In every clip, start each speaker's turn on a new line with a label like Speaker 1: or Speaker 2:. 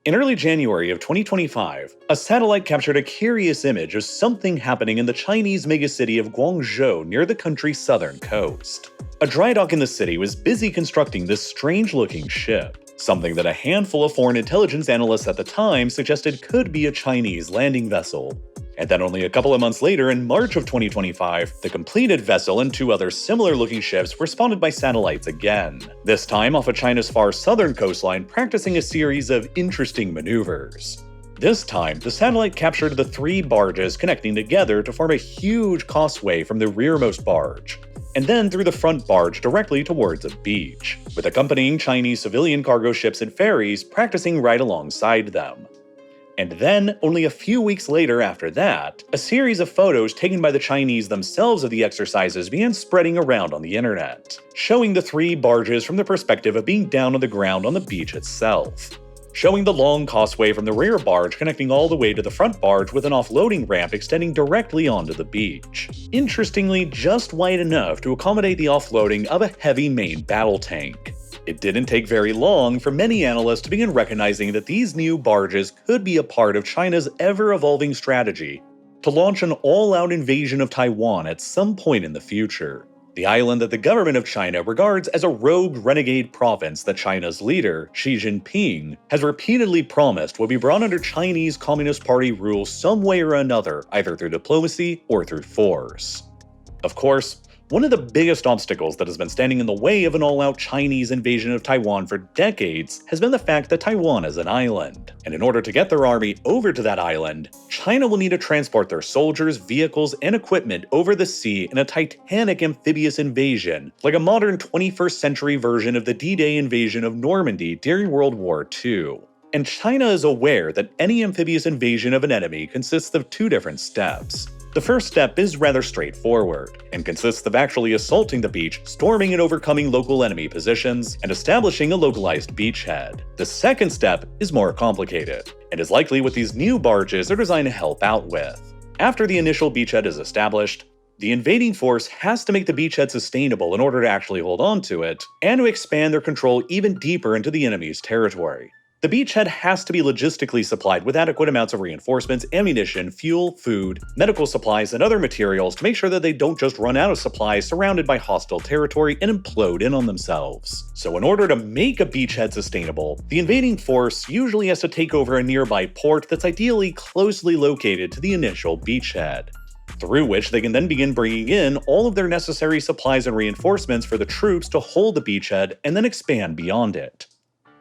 Speaker 1: In early January of 2025, a satellite captured a curious image of something happening in the Chinese megacity of Guangzhou near the country's southern coast. A dry dock in the city was busy constructing this strange-looking ship, something that a handful of foreign intelligence analysts at the time suggested could be a Chinese landing vessel. And then only a couple of months later, in March of 2025, the completed vessel and two other similar-looking ships were spotted by satellites again, this time off of China's far southern coastline, practicing a series of interesting maneuvers. This time, the satellite captured the three barges connecting together to form a huge causeway from the rearmost barge, and then through the front barge directly towards a beach, with accompanying Chinese civilian cargo ships and ferries practicing right alongside them. And then, only a few weeks later after that, a series of photos taken by the Chinese themselves of the exercises began spreading around on the internet, showing the three barges from the perspective of being down on the ground on the beach itself, showing the long causeway from the rear barge connecting all the way to the front barge with an offloading ramp extending directly onto the beach. Interestingly, just wide enough to accommodate the offloading of a heavy main battle tank. It didn't take very long for many analysts to begin recognizing that these new barges could be a part of China's ever-evolving strategy to launch an all-out invasion of Taiwan at some point in the future. The island that the government of China regards as a rogue renegade province that China's leader, Xi Jinping, has repeatedly promised will be brought under Chinese Communist Party rule some way or another, either through diplomacy or through force. Of course, one of the biggest obstacles that has been standing in the way of an all-out Chinese invasion of Taiwan for decades has been the fact that Taiwan is an island. And in order to get their army over to that island, China will need to transport their soldiers, vehicles, and equipment over the sea in a titanic amphibious invasion, like a modern 21st century version of the D-Day invasion of Normandy during World War II. And China is aware that any amphibious invasion of an enemy consists of two different steps. The first step is rather straightforward, and consists of actually assaulting the beach, storming and overcoming local enemy positions, and establishing a localized beachhead. The second step is more complicated, and is likely what these new barges are designed to help out with. After the initial beachhead is established, the invading force has to make the beachhead sustainable in order to actually hold on to it, and to expand their control even deeper into the enemy's territory. The beachhead has to be logistically supplied with adequate amounts of reinforcements, ammunition, fuel, food, medical supplies, and other materials to make sure that they don't just run out of supplies surrounded by hostile territory and implode in on themselves. So in order to make a beachhead sustainable, the invading force usually has to take over a nearby port that's ideally closely located to the initial beachhead, through which they can then begin bringing in all of their necessary supplies and reinforcements for the troops to hold the beachhead and then expand beyond it.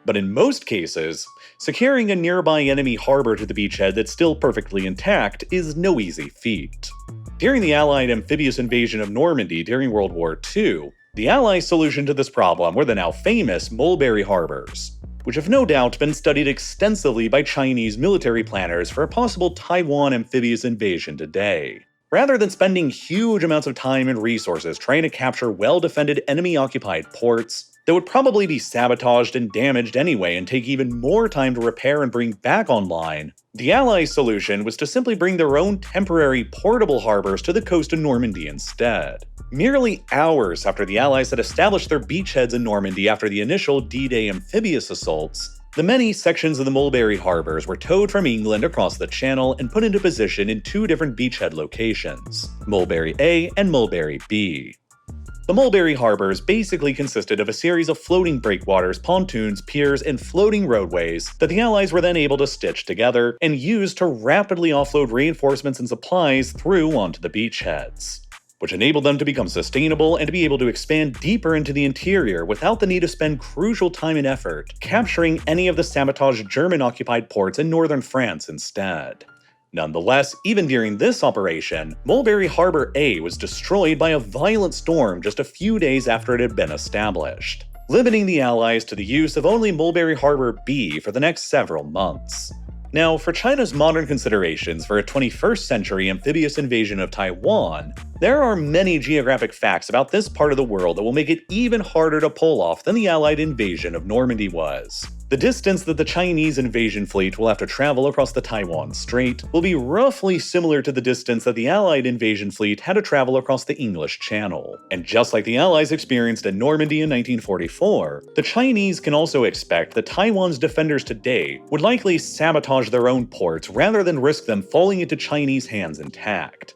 Speaker 1: But in most cases, securing a nearby enemy harbor to the beachhead that's still perfectly intact is no easy feat. During the Allied amphibious invasion of Normandy during World War II, the Allies' solution to this problem were the now famous Mulberry Harbors, which have no doubt been studied extensively by Chinese military planners for a possible Taiwan amphibious invasion today. Rather than spending huge amounts of time and resources trying to capture well-defended enemy-occupied ports, that would probably be sabotaged and damaged anyway and take even more time to repair and bring back online, the Allies' solution was to simply bring their own temporary portable harbors to the coast of Normandy instead. Merely hours after the Allies had established their beachheads in Normandy after the initial D-Day amphibious assaults, the many sections of the Mulberry Harbors were towed from England across the Channel and put into position in two different beachhead locations, Mulberry A and Mulberry B. The Mulberry Harbors basically consisted of a series of floating breakwaters, pontoons, piers, and floating roadways that the Allies were then able to stitch together and use to rapidly offload reinforcements and supplies through onto the beachheads, which enabled them to become sustainable and to be able to expand deeper into the interior without the need to spend crucial time and effort capturing any of the sabotaged German-occupied ports in northern France instead. Nonetheless, even during this operation, Mulberry Harbor A was destroyed by a violent storm just a few days after it had been established, limiting the Allies to the use of only Mulberry Harbor B for the next several months. Now, for China's modern considerations for a 21st century amphibious invasion of Taiwan, there are many geographic facts about this part of the world that will make it even harder to pull off than the Allied invasion of Normandy was. The distance that the Chinese invasion fleet will have to travel across the Taiwan Strait will be roughly similar to the distance that the Allied invasion fleet had to travel across the English Channel. And just like the Allies experienced in Normandy in 1944, the Chinese can also expect that Taiwan's defenders today would likely sabotage their own ports rather than risk them falling into Chinese hands intact.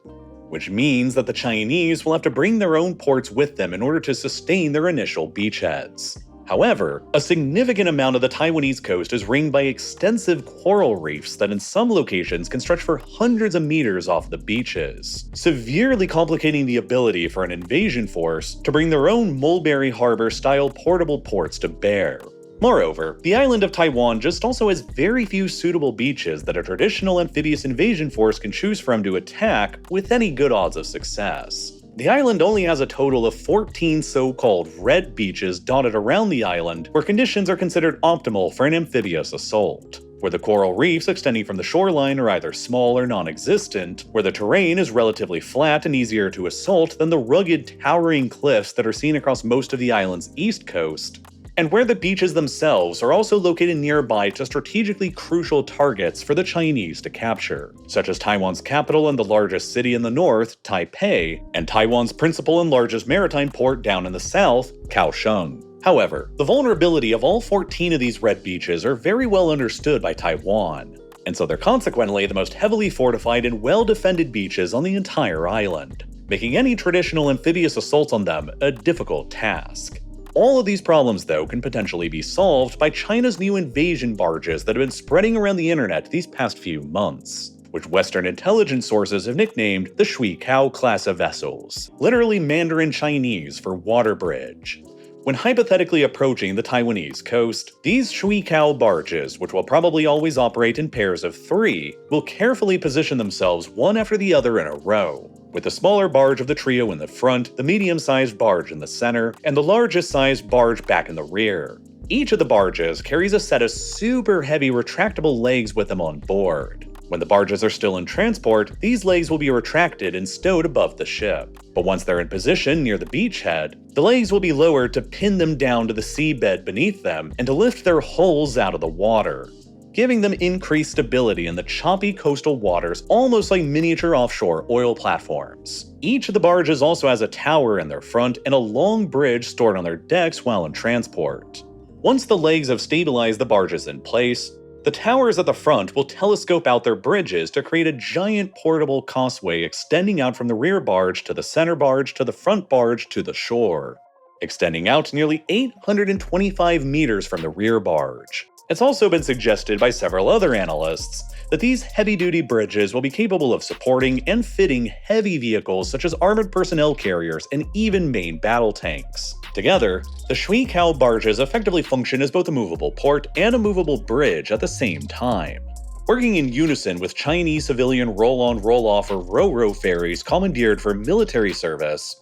Speaker 1: Which means that the Chinese will have to bring their own ports with them in order to sustain their initial beachheads. However, a significant amount of the Taiwanese coast is ringed by extensive coral reefs that in some locations can stretch for hundreds of meters off the beaches, severely complicating the ability for an invasion force to bring their own Mulberry Harbor-style portable ports to bear. Moreover, the island of Taiwan just also has very few suitable beaches that a traditional amphibious invasion force can choose from to attack with any good odds of success. The island only has a total of 14 so-called red beaches dotted around the island where conditions are considered optimal for an amphibious assault, where the coral reefs extending from the shoreline are either small or non-existent, where the terrain is relatively flat and easier to assault than the rugged, towering cliffs that are seen across most of the island's east coast, and where the beaches themselves are also located nearby to strategically crucial targets for the Chinese to capture, such as Taiwan's capital and the largest city in the north, Taipei, and Taiwan's principal and largest maritime port down in the south, Kaohsiung. However, the vulnerability of all 14 of these red beaches are very well understood by Taiwan, and so they're consequently the most heavily fortified and well-defended beaches on the entire island, making any traditional amphibious assaults on them a difficult task. All of these problems, though, can potentially be solved by China's new invasion barges that have been spreading around the internet these past few months, which Western intelligence sources have nicknamed the Shuikao class of vessels, literally Mandarin Chinese for water bridge. When hypothetically approaching the Taiwanese coast, these Shuikao barges, which will probably always operate in pairs of 3, will carefully position themselves one after the other in a row, with the smaller barge of the trio in the front, the medium-sized barge in the center, and the largest-sized barge back in the rear. Each of the barges carries a set of super heavy retractable legs with them on board. When the barges are still in transport, these legs will be retracted and stowed above the ship. But once they're in position near the beachhead, the legs will be lowered to pin them down to the seabed beneath them and to lift their hulls out of the water, giving them increased stability in the choppy coastal waters, almost like miniature offshore oil platforms. Each of the barges also has a tower in their front and a long bridge stored on their decks while in transport. Once the legs have stabilized the barges in place, the towers at the front will telescope out their bridges to create a giant portable causeway extending out from the rear barge to the center barge to the front barge to the shore, extending out nearly 825 meters from the rear barge. It's also been suggested by several other analysts that these heavy-duty bridges will be capable of supporting and fitting heavy vehicles such as armored personnel carriers and even main battle tanks. Together, the Shuikao barges effectively function as both a movable port and a movable bridge at the same time, working in unison with Chinese civilian roll-on roll-off or ro-ro ferries commandeered for military service.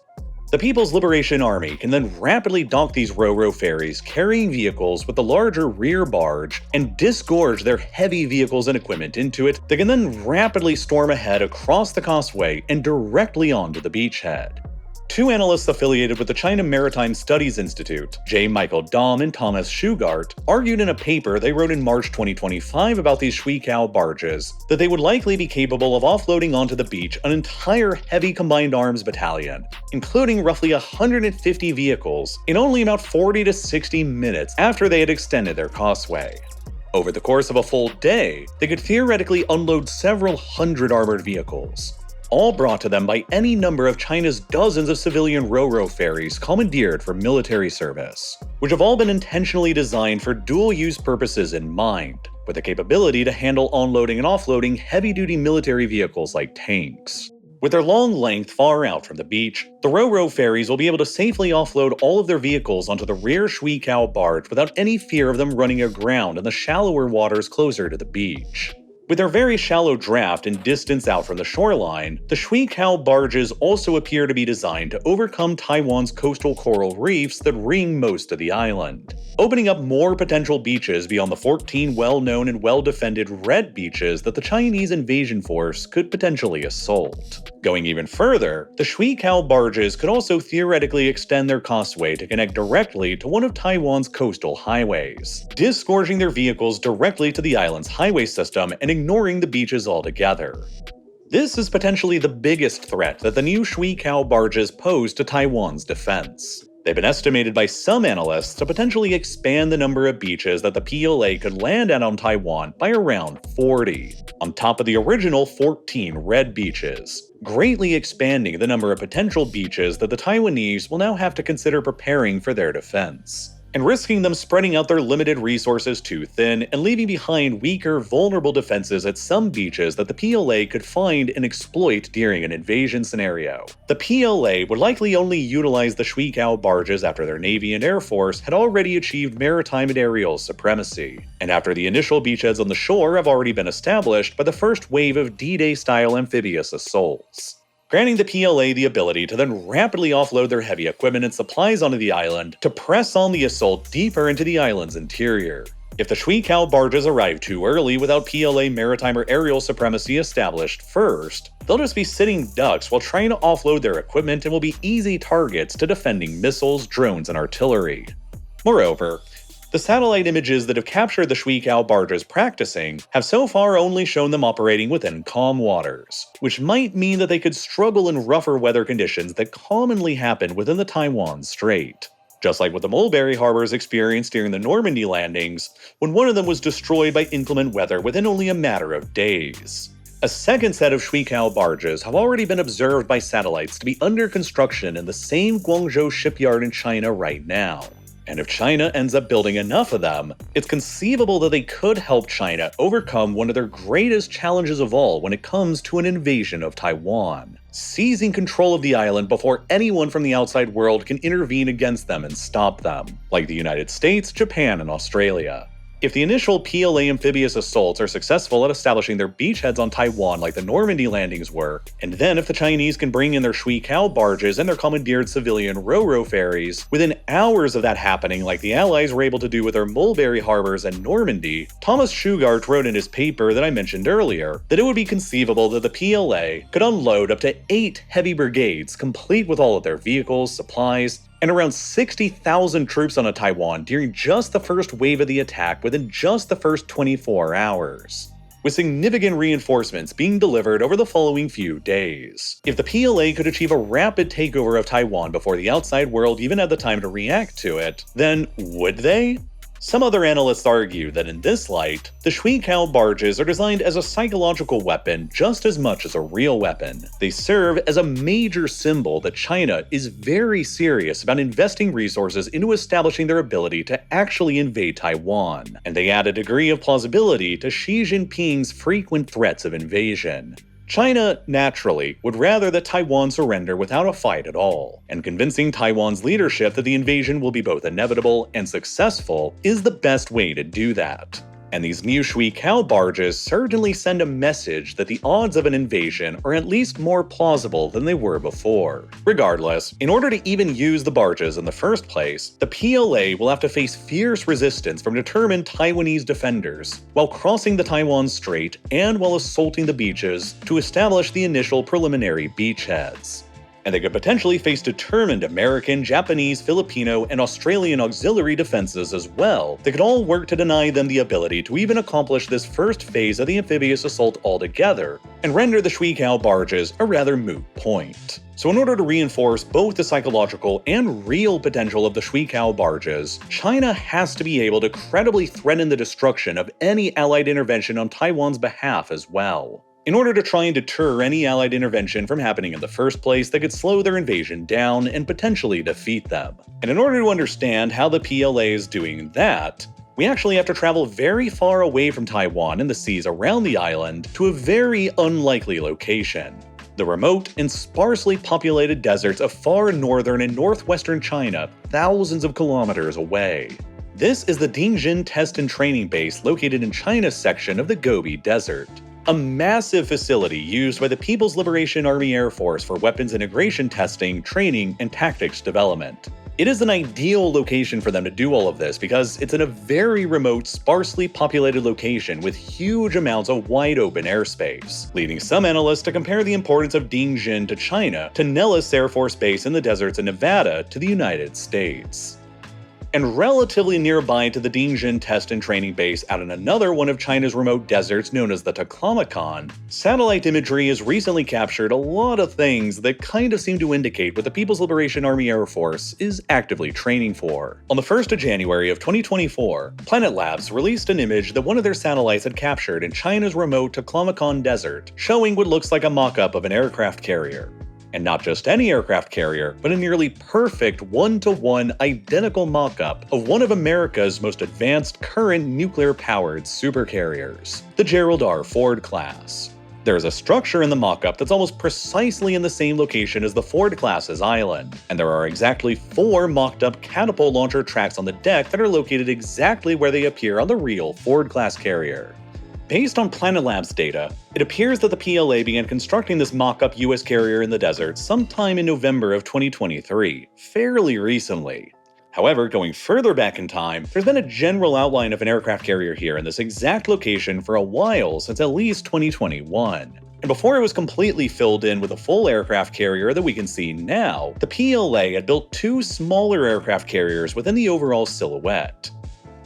Speaker 1: The People's Liberation Army can then rapidly dock these ro-ro ferries carrying vehicles with the larger rear barge and disgorge their heavy vehicles and equipment into it. They can then rapidly storm ahead across the causeway and directly onto the beachhead. Two analysts affiliated with the China Maritime Studies Institute, J. Michael Dahm and Thomas Shugart, argued in a paper they wrote in March 2025 about these Shuikao barges that they would likely be capable of offloading onto the beach an entire heavy combined arms battalion, including roughly 150 vehicles, in only about 40 to 60 minutes after they had extended their causeway. Over the course of a full day, they could theoretically unload several hundred armored vehicles, all brought to them by any number of China's dozens of civilian ro-ro ferries commandeered for military service, which have all been intentionally designed for dual-use purposes in mind, with the capability to handle unloading and offloading heavy-duty military vehicles like tanks. With their long length far out from the beach, the ro-ro ferries will be able to safely offload all of their vehicles onto the rear Shuikao barge without any fear of them running aground in the shallower waters closer to the beach. With their very shallow draft and distance out from the shoreline, the Shuikao barges also appear to be designed to overcome Taiwan's coastal coral reefs that ring most of the island, opening up more potential beaches beyond the 14 well-known and well-defended red beaches that the Chinese invasion force could potentially assault. Going even further, the Shui-Kao barges could also theoretically extend their causeway to connect directly to one of Taiwan's coastal highways, disgorging their vehicles directly to the island's highway system and ignoring the beaches altogether. This is potentially the biggest threat that the new Shui-Kao barges pose to Taiwan's defense. They've been estimated by some analysts to potentially expand the number of beaches that the PLA could land at on Taiwan by around 40, on top of the original 14 red beaches, greatly expanding the number of potential beaches that the Taiwanese will now have to consider preparing for their defense, and risking them spreading out their limited resources too thin and leaving behind weaker, vulnerable defenses at some beaches that the PLA could find and exploit during an invasion scenario. The PLA would likely only utilize the Shui-Kao barges after their Navy and Air Force had already achieved maritime and aerial supremacy, and after the initial beachheads on the shore have already been established by the first wave of D-Day-style amphibious assaults, granting the PLA the ability to then rapidly offload their heavy equipment and supplies onto the island to press on the assault deeper into the island's interior. If the Shui-Kao barges arrive too early without PLA maritime or aerial supremacy established first, they'll just be sitting ducks while trying to offload their equipment and will be easy targets to defending missiles, drones, and artillery. Moreover, the satellite images that have captured the Shui-Kao barges practicing have so far only shown them operating within calm waters, which might mean that they could struggle in rougher weather conditions that commonly happen within the Taiwan Strait. Just like what the Mulberry Harbors experienced during the Normandy landings, when one of them was destroyed by inclement weather within only a matter of days. A second set of Shui-Kao barges have already been observed by satellites to be under construction in the same Guangzhou shipyard in China right now. And if China ends up building enough of them, it's conceivable that they could help China overcome one of their greatest challenges of all when it comes to an invasion of Taiwan, seizing control of the island before anyone from the outside world can intervene against them and stop them, like the United States, Japan, and Australia. If the initial PLA amphibious assaults are successful at establishing their beachheads on Taiwan like the Normandy landings were, and then if the Chinese can bring in their Shui-Kao barges and their commandeered civilian ro-ro ferries, within hours of that happening like the Allies were able to do with their Mulberry Harbors and Normandy, Thomas Shugart wrote in his paper that I mentioned earlier that it would be conceivable that the PLA could unload up to 8 heavy brigades complete with all of their vehicles, supplies, and around 60,000 troops on Taiwan during just the first wave of the attack within just the first 24 hours, with significant reinforcements being delivered over the following few days. If the PLA could achieve a rapid takeover of Taiwan before the outside world even had the time to react to it, then would they? Some other analysts argue that in this light, the Shui-Kao barges are designed as a psychological weapon just as much as a real weapon. They serve as a major symbol that China is very serious about investing resources into establishing their ability to actually invade Taiwan, and they add a degree of plausibility to Xi Jinping's frequent threats of invasion. China, naturally, would rather that Taiwan surrender without a fight at all, and convincing Taiwan's leadership that the invasion will be both inevitable and successful is the best way to do that. And these new Shui-Kao barges certainly send a message that the odds of an invasion are at least more plausible than they were before. Regardless, in order to even use the barges in the first place, the PLA will have to face fierce resistance from determined Taiwanese defenders while crossing the Taiwan Strait and while assaulting the beaches to establish the initial preliminary beachheads. And they could potentially face determined American, Japanese, Filipino, and Australian auxiliary defenses as well that could all work to deny them the ability to even accomplish this first phase of the amphibious assault altogether, and render the Shui-Kao barges a rather moot point. So in order to reinforce both the psychological and real potential of the Shui-Kao barges, China has to be able to credibly threaten the destruction of any Allied intervention on Taiwan's behalf as well, in order to try and deter any Allied intervention from happening in the first place that could slow their invasion down and potentially defeat them. And in order to understand how the PLA is doing that, we actually have to travel very far away from Taiwan and the seas around the island to a very unlikely location: the remote and sparsely populated deserts of far northern and northwestern China, thousands of kilometers away. This is the Dingjin Test and Training Base located in China's section of the Gobi Desert, a massive facility used by the People's Liberation Army Air Force for weapons integration testing, training, and tactics development. It is an ideal location for them to do all of this because it's in a very remote, sparsely populated location with huge amounts of wide-open airspace, leading some analysts to compare the importance of Dingjin to China to Nellis Air Force Base in the deserts of Nevada to the United States. And relatively nearby to the Dingjin test and training base out in another one of China's remote deserts known as the Taklamakan, satellite imagery has recently captured a lot of things that kind of seem to indicate what the People's Liberation Army Air Force is actively training for. On the 1st of January of 2024, Planet Labs released an image that one of their satellites had captured in China's remote Taklamakan desert, showing what looks like a mock-up of an aircraft carrier. And not just any aircraft carrier, but a nearly perfect one-to-one identical mock-up of one of America's most advanced current nuclear-powered supercarriers, the Gerald R. Ford class. There is a structure in the mock-up that's almost precisely in the same location as the Ford class's island, and there are exactly 4 mocked-up catapult launcher tracks on the deck that are located exactly where they appear on the real Ford class carrier. Based on Planet Labs data, it appears that the PLA began constructing this mock-up US carrier in the desert sometime in November of 2023, fairly recently. However, going further back in time, there's been a general outline of an aircraft carrier here in this exact location for a while, since at least 2021. And before it was completely filled in with a full aircraft carrier that we can see now, the PLA had built 2 smaller aircraft carriers within the overall silhouette.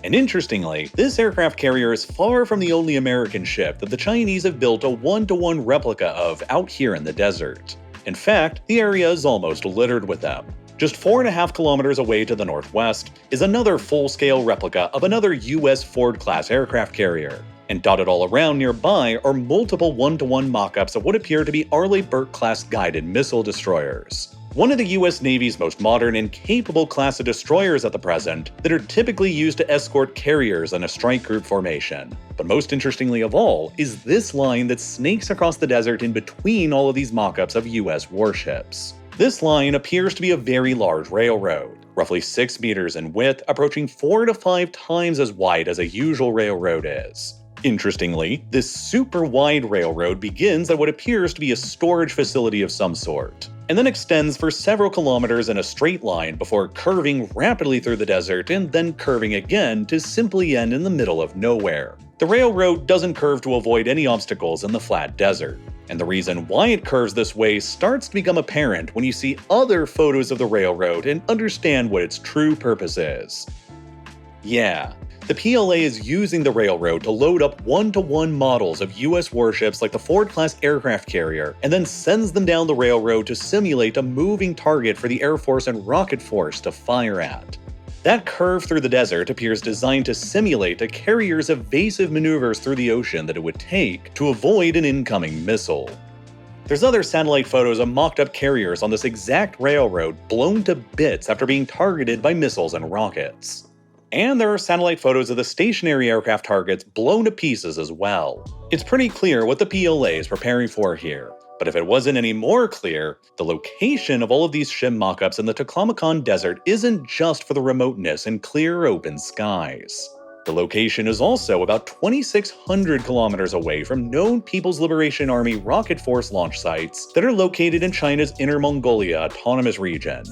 Speaker 1: And interestingly, this aircraft carrier is far from the only American ship that the Chinese have built a one-to-one replica of out here in the desert. In fact, the area is almost littered with them. Just 4.5 kilometers away to the northwest is another full-scale replica of another US Ford-class aircraft carrier. And dotted all around nearby are multiple one-to-one mock-ups of what appear to be Arleigh Burke-class guided missile destroyers. One of the US Navy's most modern and capable class of destroyers at the present that are typically used to escort carriers in a strike group formation. But most interestingly of all is this line that snakes across the desert in between all of these mock-ups of US warships. This line appears to be a very large railroad, roughly 6 meters in width, approaching 4 to 5 times as wide as a usual railroad is. Interestingly, this super wide railroad begins at what appears to be a storage facility of some sort, and then extends for several kilometers in a straight line before curving rapidly through the desert and then curving again to simply end in the middle of nowhere. The railroad doesn't curve to avoid any obstacles in the flat desert, and the reason why it curves this way starts to become apparent when you see other photos of the railroad and understand what its true purpose is. Yeah. The PLA is using the railroad to load up one-to-one models of US warships like the Ford-class aircraft carrier, and then sends them down the railroad to simulate a moving target for the Air Force and Rocket Force to fire at. That curve through the desert appears designed to simulate a carrier's evasive maneuvers through the ocean that it would take to avoid an incoming missile. There's other satellite photos of mocked-up carriers on this exact railroad blown to bits after being targeted by missiles and rockets. And there are satellite photos of the stationary aircraft targets blown to pieces as well. It's pretty clear what the PLA is preparing for here, but if it wasn't any more clear, the location of all of these ship mock-ups in the Taklamakan desert isn't just for the remoteness and clear open skies. The location is also about 2,600 kilometers away from known People's Liberation Army Rocket Force launch sites that are located in China's Inner Mongolia Autonomous Region,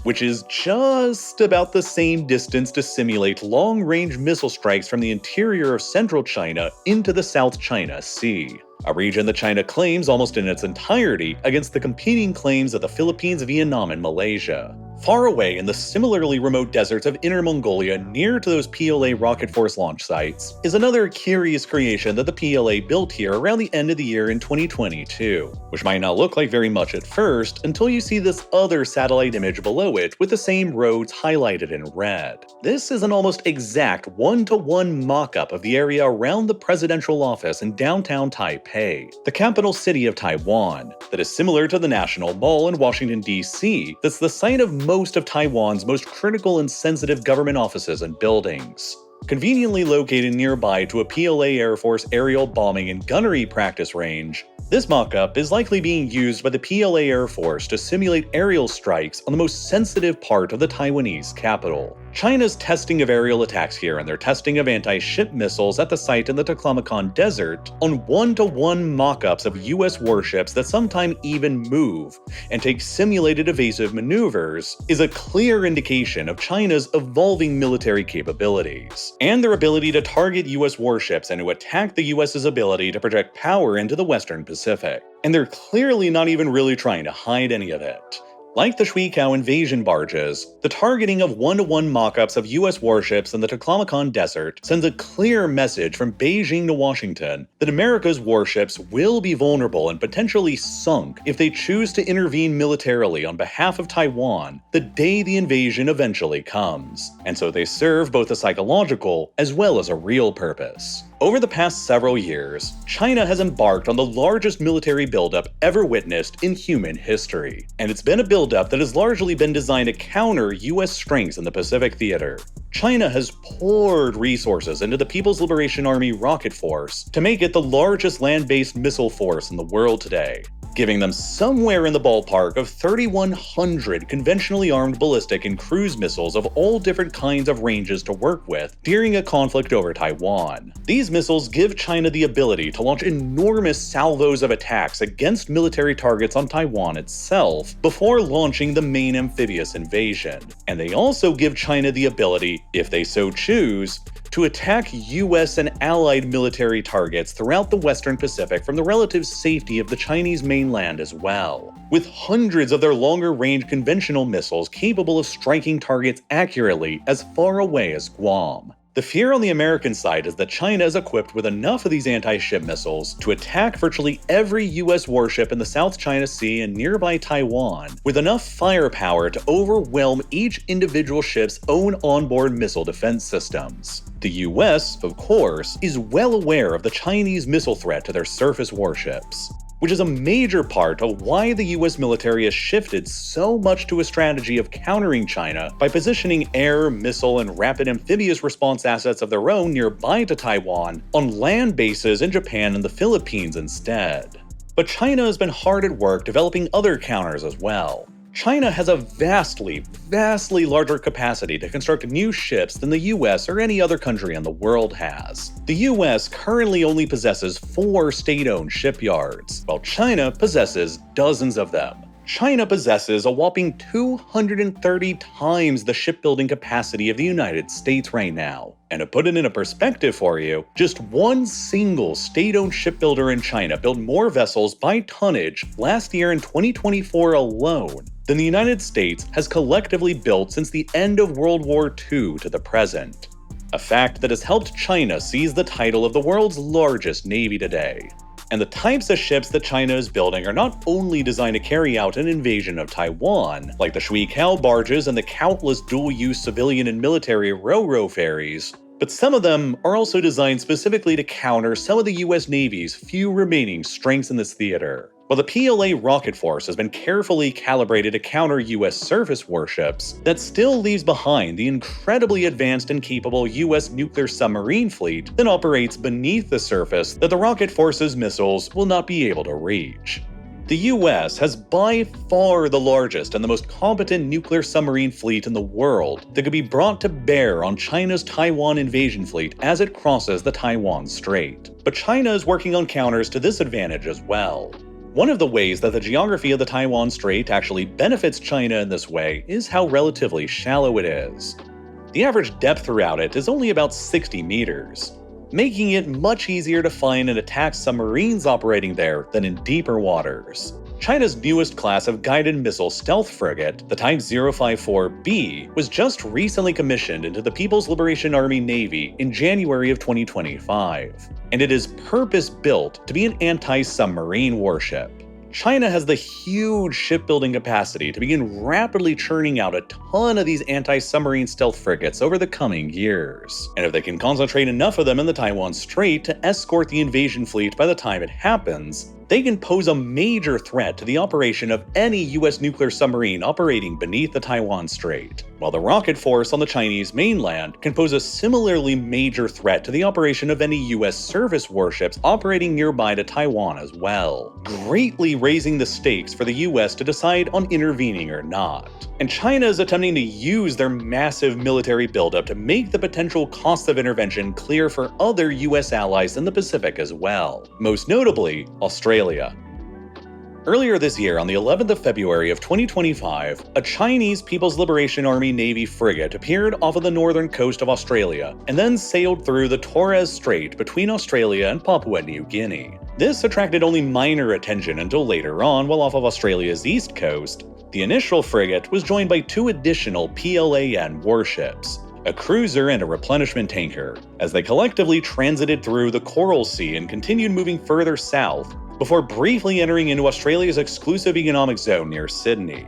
Speaker 1: which is just about the same distance to simulate long-range missile strikes from the interior of central China into the South China Sea, a region that China claims almost in its entirety against the competing claims of the Philippines, Vietnam, and Malaysia. Far away in the similarly remote deserts of Inner Mongolia near to those PLA Rocket Force launch sites is another curious creation that the PLA built here around the end of the year in 2022, which might not look like very much at first until you see this other satellite image below it with the same roads highlighted in red. This is an almost exact one-to-one mock-up of the area around the presidential office in downtown Taipei, the capital city of Taiwan, that is similar to the National Mall in Washington, D.C., that's the site of most of Taiwan's most critical and sensitive government offices and buildings. Conveniently located nearby to a PLA Air Force aerial bombing and gunnery practice range, this mock-up is likely being used by the PLA Air Force to simulate aerial strikes on the most sensitive part of the Taiwanese capital, China's testing of aerial attacks here and their testing of anti-ship missiles at the site in the Taklamakan Desert on one-to-one mock-ups of US warships that sometimes even move and take simulated evasive maneuvers is a clear indication of China's evolving military capabilities, and their ability to target US warships and to attack the US's ability to project power into the Western Pacific. And they're clearly not even really trying to hide any of it. Like the Shuikao invasion barges, the targeting of one-to-one mock-ups of US warships in the Taklamakan Desert sends a clear message from Beijing to Washington that America's warships will be vulnerable and potentially sunk if they choose to intervene militarily on behalf of Taiwan the day the invasion eventually comes. And so they serve both a psychological as well as a real purpose. Over the past several years, China has embarked on the largest military buildup ever witnessed in human history, and it's been a buildup that has largely been designed to counter US strengths in the Pacific theater. China has poured resources into the People's Liberation Army rocket force to make it the largest land-based missile force in the world today, giving them somewhere in the ballpark of 3,100 conventionally armed ballistic and cruise missiles of all different kinds of ranges to work with during a conflict over Taiwan. These missiles give China the ability to launch enormous salvos of attacks against military targets on Taiwan itself before launching the main amphibious invasion. And they also give China the ability, if they so choose, to attack US and allied military targets throughout the Western Pacific from the relative safety of the Chinese mainland as well, with hundreds of their longer-range conventional missiles capable of striking targets accurately as far away as Guam. The fear on the American side is that China is equipped with enough of these anti-ship missiles to attack virtually every US warship in the South China Sea and nearby Taiwan, with enough firepower to overwhelm each individual ship's own onboard missile defense systems. The US, of course, is well aware of the Chinese missile threat to their surface warships, which is a major part of why the US military has shifted so much to a strategy of countering China by positioning air, missile, and rapid amphibious response assets of their own nearby to Taiwan on land bases in Japan and the Philippines instead. But China has been hard at work developing other counters as well. China has a vastly larger capacity to construct new ships than the US or any other country in the world has. The US currently only possesses 4 state-owned shipyards, while China possesses dozens of them. China possesses a whopping 230 times the shipbuilding capacity of the United States right now. And to put it in a perspective for you, just one single state-owned shipbuilder in China built more vessels by tonnage last year in 2024 alone than the United States has collectively built since the end of World War II to the present. A fact that has helped China seize the title of the world's largest navy today. And the types of ships that China is building are not only designed to carry out an invasion of Taiwan, like the Shuikao barges and the countless dual-use civilian and military ro-ro ferries, but some of them are also designed specifically to counter some of the US Navy's few remaining strengths in this theater. While the PLA rocket force has been carefully calibrated to counter US surface warships, that still leaves behind the incredibly advanced and capable US nuclear submarine fleet that operates beneath the surface that the rocket force's missiles will not be able to reach. The US has by far the largest and the most competent nuclear submarine fleet in the world that could be brought to bear on China's Taiwan invasion fleet as it crosses the Taiwan Strait. But China is working on counters to this advantage as well. One of the ways that the geography of the Taiwan Strait actually benefits China in this way is how relatively shallow it is. The average depth throughout it is only about 60 meters, making it much easier to find and attack submarines operating there than in deeper waters. China's newest class of guided missile stealth frigate, the Type 054B, was just recently commissioned into the People's Liberation Army Navy in January of 2025, and it is purpose-built to be an anti-submarine warship. China has the huge shipbuilding capacity to begin rapidly churning out a ton of these anti-submarine stealth frigates over the coming years. And if they can concentrate enough of them in the Taiwan Strait to escort the invasion fleet by the time it happens, they can pose a major threat to the operation of any US nuclear submarine operating beneath the Taiwan Strait, while the rocket force on the Chinese mainland can pose a similarly major threat to the operation of any US surface warships operating nearby to Taiwan as well, greatly raising the stakes for the US to decide on intervening or not. And China is attempting to use their massive military buildup to make the potential costs of intervention clear for other US allies in the Pacific as well, most notably Australia. Earlier this year, on the 11th of February of 2025, a Chinese People's Liberation Army Navy frigate appeared off of the northern coast of Australia and then sailed through the Torres Strait between Australia and Papua New Guinea. This attracted only minor attention until later on, while off of Australia's east coast, the initial frigate was joined by 2 additional PLAN warships, a cruiser and a replenishment tanker, as they collectively transited through the Coral Sea and continued moving further south, before briefly entering into Australia's exclusive economic zone near Sydney.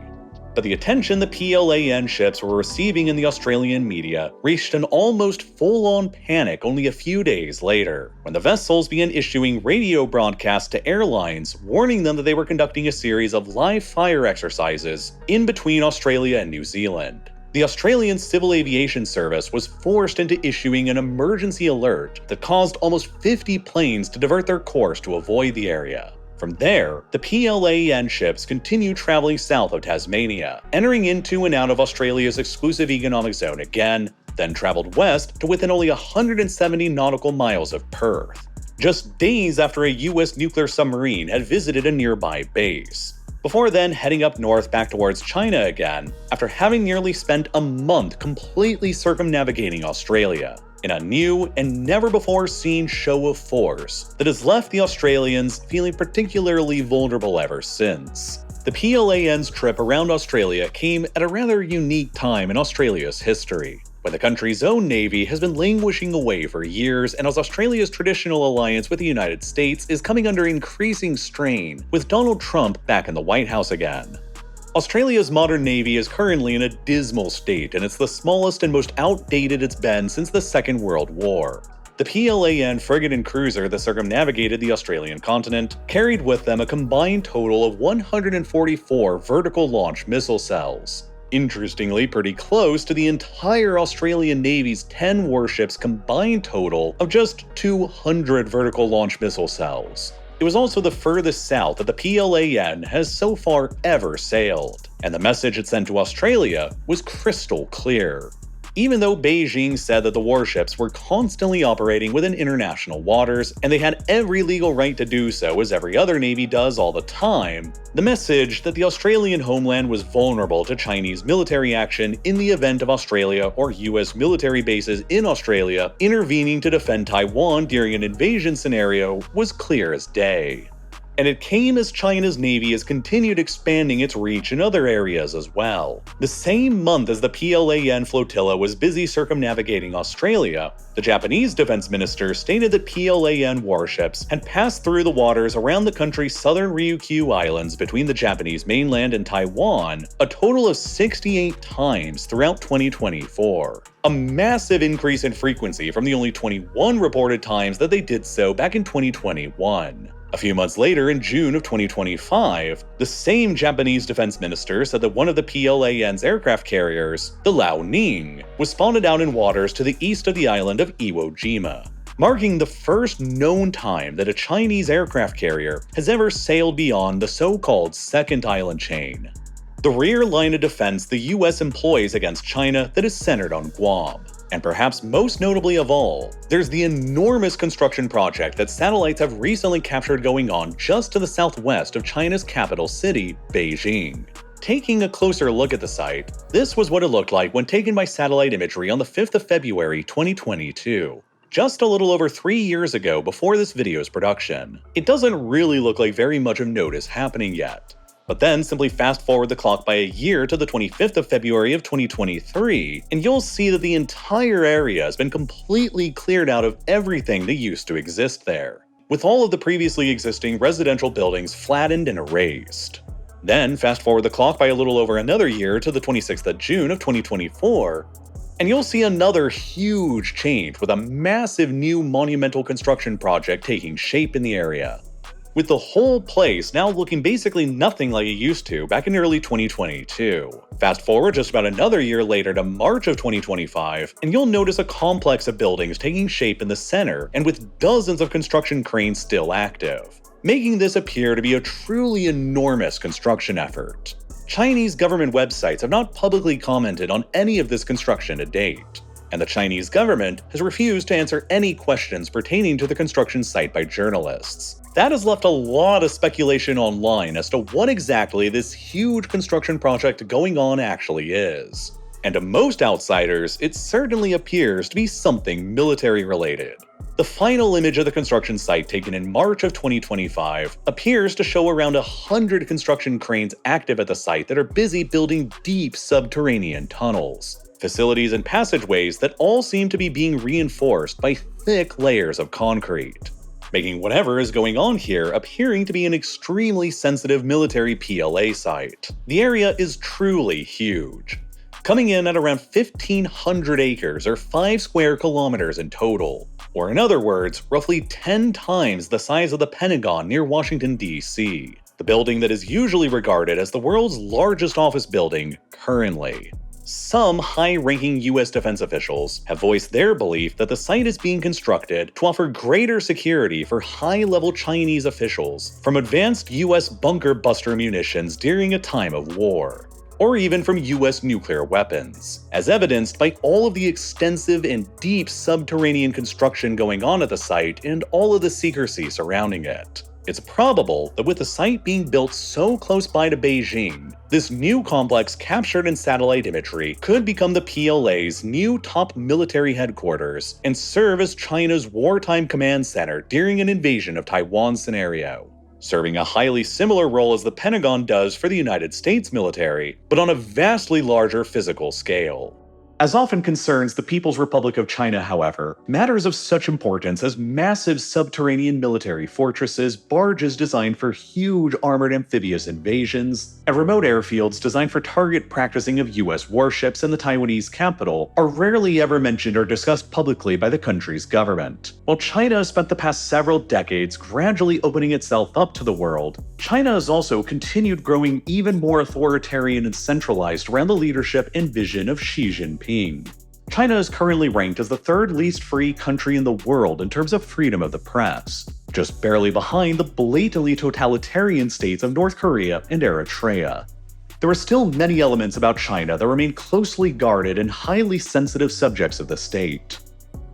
Speaker 1: But the attention the PLAN ships were receiving in the Australian media reached an almost full-on panic only a few days later, when the vessels began issuing radio broadcasts to airlines warning them that they were conducting a series of live fire exercises in between Australia and New Zealand. The Australian Civil Aviation Service was forced into issuing an emergency alert that caused almost 50 planes to divert their course to avoid the area. From there, the PLAN ships continued traveling south of Tasmania, entering into and out of Australia's exclusive economic zone again, then traveled west to within only 170 nautical miles of Perth, just days after a US nuclear submarine had visited a nearby base, before then heading up north back towards China again, after having nearly spent a month completely circumnavigating Australia, in a new and never-before-seen show of force that has left the Australians feeling particularly vulnerable ever since. The PLAN's trip around Australia came at a rather unique time in Australia's history, when the country's own navy has been languishing away for years, and as Australia's traditional alliance with the United States is coming under increasing strain with Donald Trump back in the White House again. Australia's modern navy is currently in a dismal state, and it's the smallest and most outdated it's been since the Second World War. The PLAN frigate and cruiser that circumnavigated the Australian continent carried with them a combined total of 144 vertical launch missile cells. Interestingly, pretty close to the entire Australian Navy's 10 warships combined total of just 200 vertical launch missile cells. It was also the furthest south that the PLAN has so far ever sailed, and the message it sent to Australia was crystal clear. Even though Beijing said that the warships were constantly operating within international waters, and they had every legal right to do so as every other navy does all the time, the message that the Australian homeland was vulnerable to Chinese military action in the event of Australia or US military bases in Australia intervening to defend Taiwan during an invasion scenario was clear as day. And it came as China's navy has continued expanding its reach in other areas as well. The same month as the PLAN flotilla was busy circumnavigating Australia, the Japanese defense minister stated that PLAN warships had passed through the waters around the country's southern Ryukyu Islands between the Japanese mainland and Taiwan a total of 68 times throughout 2024. A massive increase in frequency from the only 21 reported times that they did so back in 2021. A few months later, in June of 2025, the same Japanese defense minister said that one of the PLAN's aircraft carriers, the Liaoning, was spotted out in waters to the east of the island of Iwo Jima, marking the first known time that a Chinese aircraft carrier has ever sailed beyond the so-called second island chain, the rear line of defense the US employs against China that is centered on Guam. And perhaps most notably of all, there's the enormous construction project that satellites have recently captured going on just to the southwest of China's capital city, Beijing. Taking a closer look at the site, this was what it looked like when taken by satellite imagery on the 5th of February 2022. Just a little over 3 years ago before this video's production. It doesn't really look like very much of note is happening yet. But then simply fast forward the clock by a year to the 25th of February of 2023, and you'll see that the entire area has been completely cleared out of everything that used to exist there, with all of the previously existing residential buildings flattened and erased. Then fast forward the clock by a little over another year to the 26th of June of 2024, and you'll see another huge change with a massive new monumental construction project taking shape in the area. with the whole place now looking basically nothing like it used to back in early 2022. Fast forward just about another year later to March of 2025, and you'll notice a complex of buildings taking shape in the center and with dozens of construction cranes still active, making this appear to be a truly enormous construction effort. Chinese government websites have not publicly commented on any of this construction to date, and the Chinese government has refused to answer any questions pertaining to the construction site by journalists. That has left a lot of speculation online as to what exactly this huge construction project going on actually is. And to most outsiders, it certainly appears to be something military related. The final image of the construction site taken in March of 2025 appears to show around 100 construction cranes active at the site that are busy building deep subterranean tunnels, facilities and passageways that all seem to be being reinforced by thick layers of concrete, making whatever is going on here appearing to be an extremely sensitive military PLA site. The area is truly huge, coming in at around 1,500 acres or 5 square kilometers in total, or in other words, roughly 10 times the size of the Pentagon near Washington, D.C., the building that is usually regarded as the world's largest office building currently. Some high-ranking US defense officials have voiced their belief that the site is being constructed to offer greater security for high-level Chinese officials from advanced US bunker buster munitions during a time of war, or even from US nuclear weapons, as evidenced by all of the extensive and deep subterranean construction going on at the site and all of the secrecy surrounding it. It's probable that with the site being built so close by to Beijing, this new complex captured in satellite imagery could become the PLA's new top military headquarters and serve as China's wartime command center during an invasion of Taiwan scenario, serving a highly similar role as the Pentagon does for the United States military, but on a vastly larger physical scale. As often concerns the People's Republic of China, however, matters of such importance as massive subterranean military fortresses, barges designed for huge armored amphibious invasions, and remote airfields designed for target practicing of US warships in the Taiwanese capital are rarely ever mentioned or discussed publicly by the country's government. While China has spent the past several decades gradually opening itself up to the world, China has also continued growing even more authoritarian and centralized around the leadership and vision of Xi Jinping. China is currently ranked as the third least free country in the world in terms of freedom of the press, just barely behind the blatantly totalitarian states of North Korea and Eritrea. There are still many elements about China that remain closely guarded and highly sensitive subjects of the state.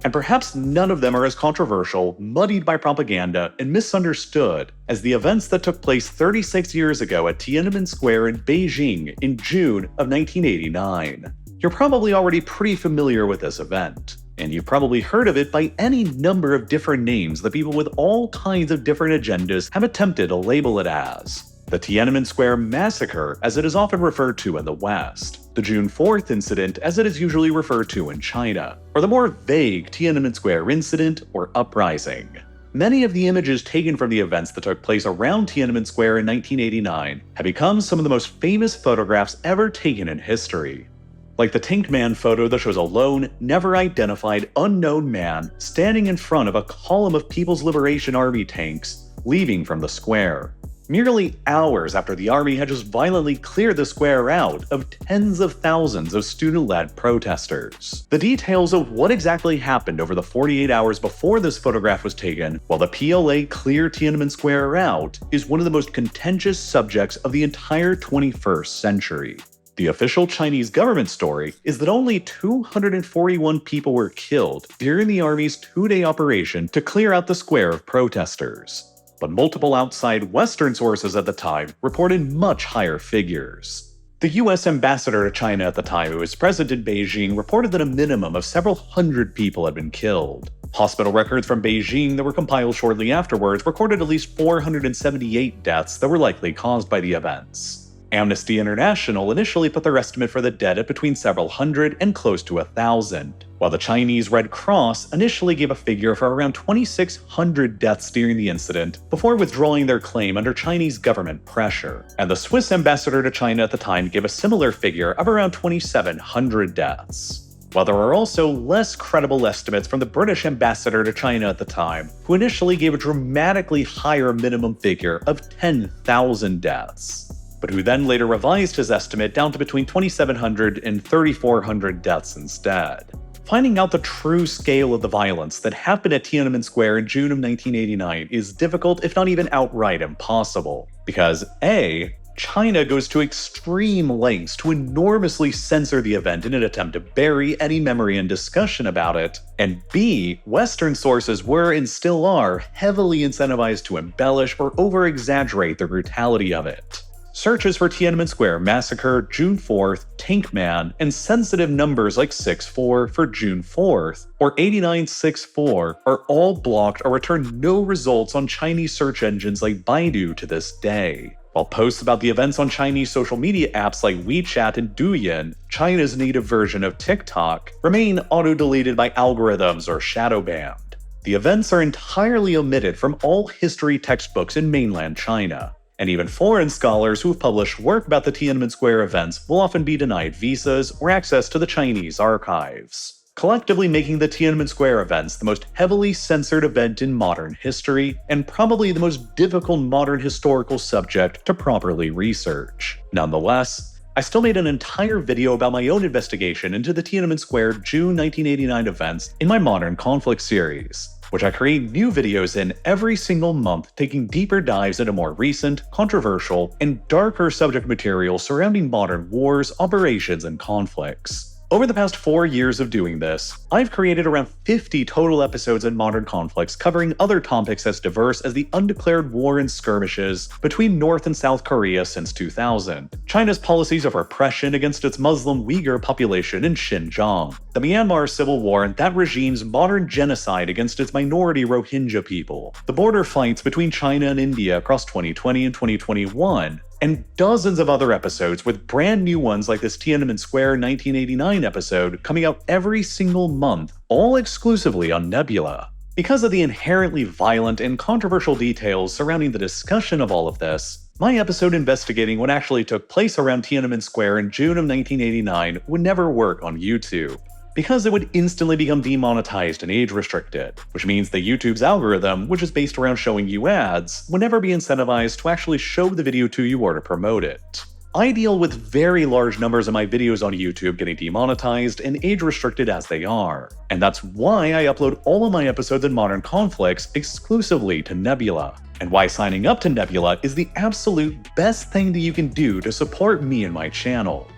Speaker 1: And perhaps none of them are as controversial, muddied by propaganda, and misunderstood as the events that took place 36 years ago at Tiananmen Square in Beijing in June of 1989. You're probably already pretty familiar with this event, and you've probably heard of it by any number of different names that people with all kinds of different agendas have attempted to label it as. The Tiananmen Square Massacre, as it is often referred to in the West, the June 4th incident, as it is usually referred to in China, or the more vague Tiananmen Square incident or uprising. Many of the images taken from the events that took place around Tiananmen Square in 1989 have become some of the most famous photographs ever taken in history. Like the Tank Man photo that shows a lone, never-identified, unknown man standing in front of a column of People's Liberation Army tanks leaving from the square, merely hours after the army had just violently cleared the square out of tens of thousands of student-led protesters. The details of what exactly happened over the 48 hours before this photograph was taken while the PLA cleared Tiananmen Square out is one of the most contentious subjects of the entire 21st century. The official Chinese government story is that only 241 people were killed during the army's 2-day operation to clear out the square of protesters. But multiple outside Western sources at the time reported much higher figures. The US ambassador to China at the time, who was present in Beijing, reported that a minimum of several hundred people had been killed. Hospital records from Beijing that were compiled shortly afterwards recorded at least 478 deaths that were likely caused by the events. Amnesty International initially put their estimate for the dead at between several hundred and close to 1,000, while the Chinese Red Cross initially gave a figure for around 2,600 deaths during the incident before withdrawing their claim under Chinese government pressure, and the Swiss ambassador to China at the time gave a similar figure of around 2,700 deaths. while there are also less credible estimates from the British ambassador to China at the time, who initially gave a dramatically higher minimum figure of 10,000 deaths, but who then later revised his estimate down to between 2,700 and 3,400 deaths instead. Finding out the true scale of the violence that happened at Tiananmen Square in June of 1989 is difficult, if not even outright impossible, because A, China goes to extreme lengths to enormously censor the event in an attempt to bury any memory and discussion about it, and B, Western sources were and still are heavily incentivized to embellish or over-exaggerate the brutality of it. Searches for Tiananmen Square Massacre, June 4th, Tank Man, and sensitive numbers like 6.4 for June 4th, or 8964 are all blocked or return no results on Chinese search engines like Baidu to this day. While posts about the events on Chinese social media apps like WeChat and Douyin, China's native version of TikTok, remain auto-deleted by algorithms or shadow banned. The events are entirely omitted from all history textbooks in mainland China. And even foreign scholars who have published work about the Tiananmen Square events will often be denied visas or access to the Chinese archives, collectively making the Tiananmen Square events the most heavily censored event in modern history, and probably the most difficult modern historical subject to properly research. Nonetheless, I still made an entire video about my own investigation into the Tiananmen Square June 1989 events in my Modern Conflict series, which I create new videos in every single month, taking deeper dives into more recent, controversial, and darker subject material surrounding modern wars, operations, and conflicts. Over the past 4 years of doing this, I've created around 50 total episodes in Modern Conflicts covering other topics as diverse as the undeclared war and skirmishes between North and South Korea since 2000, China's policies of repression against its Muslim Uyghur population in Xinjiang, the Myanmar Civil War and that regime's modern genocide against its minority Rohingya people, the border fights between China and India across 2020 and 2021, and dozens of other episodes with brand new ones like this Tiananmen Square 1989 episode coming out every single month, all exclusively on Nebula. Because of the inherently violent and controversial details surrounding the discussion of all of this, my episode investigating what actually took place around Tiananmen Square in June of 1989 would never work on YouTube, because it would instantly become demonetized and age-restricted, which means that YouTube's algorithm, which is based around showing you ads, would never be incentivized to actually show the video to you or to promote it. I deal with very large numbers of my videos on YouTube getting demonetized and age-restricted as they are, and that's why I upload all of my episodes in Modern Conflicts exclusively to Nebula, and why signing up to Nebula is the absolute best thing that you can do to support me and my channel.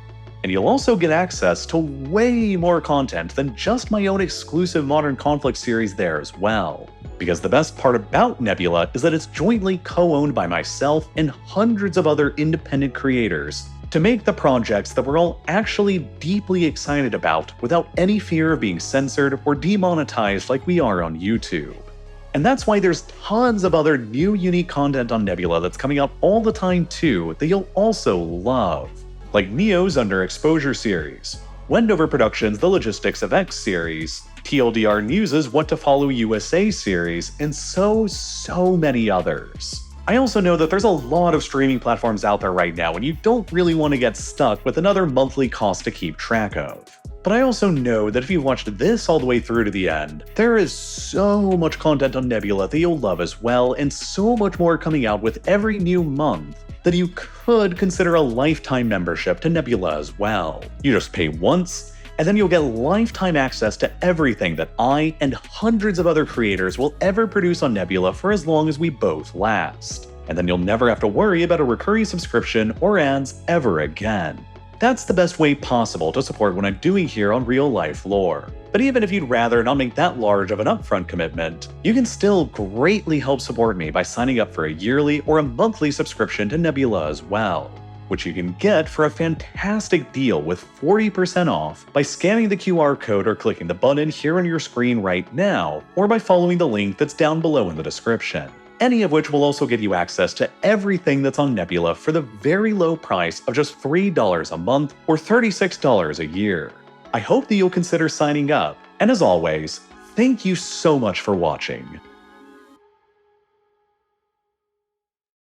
Speaker 1: And you'll also get access to way more content than just my own exclusive Modern Conflict series there as well. Because the best part about Nebula is that it's jointly co-owned by myself and hundreds of other independent creators to make the projects that we're all actually deeply excited about without any fear of being censored or demonetized like we are on YouTube. And that's why there's tons of other new unique content on Nebula that's coming out all the time too that you'll also love, like Neo's Under Exposure series, Wendover Productions' The Logistics of X series, TLDR News' What to Follow USA series, and so many others. I also know that there's a lot of streaming platforms out there right now and you don't really want to get stuck with another monthly cost to keep track of. But I also know that if you've watched this all the way through to the end, there is so much content on Nebula that you'll love as well, and so much more coming out with every new month, that you could consider a lifetime membership to Nebula as well. You just pay once, and then you'll get lifetime access to everything that I and hundreds of other creators will ever produce on Nebula for as long as we both last. And then you'll never have to worry about a recurring subscription or ads ever again. That's the best way possible to support what I'm doing here on Real Life Lore. But even if you'd rather not make that large of an upfront commitment, you can still greatly help support me by signing up for a yearly or a monthly subscription to Nebula as well, which you can get for a fantastic deal with 40% off by scanning the QR code or clicking the button here on your screen right now, or by following the link that's down below in the description. Any of which will also give you access to everything that's on Nebula for the very low price of just $3 a month or $36 a year. I hope that you'll consider signing up, and as always, thank you so much for watching.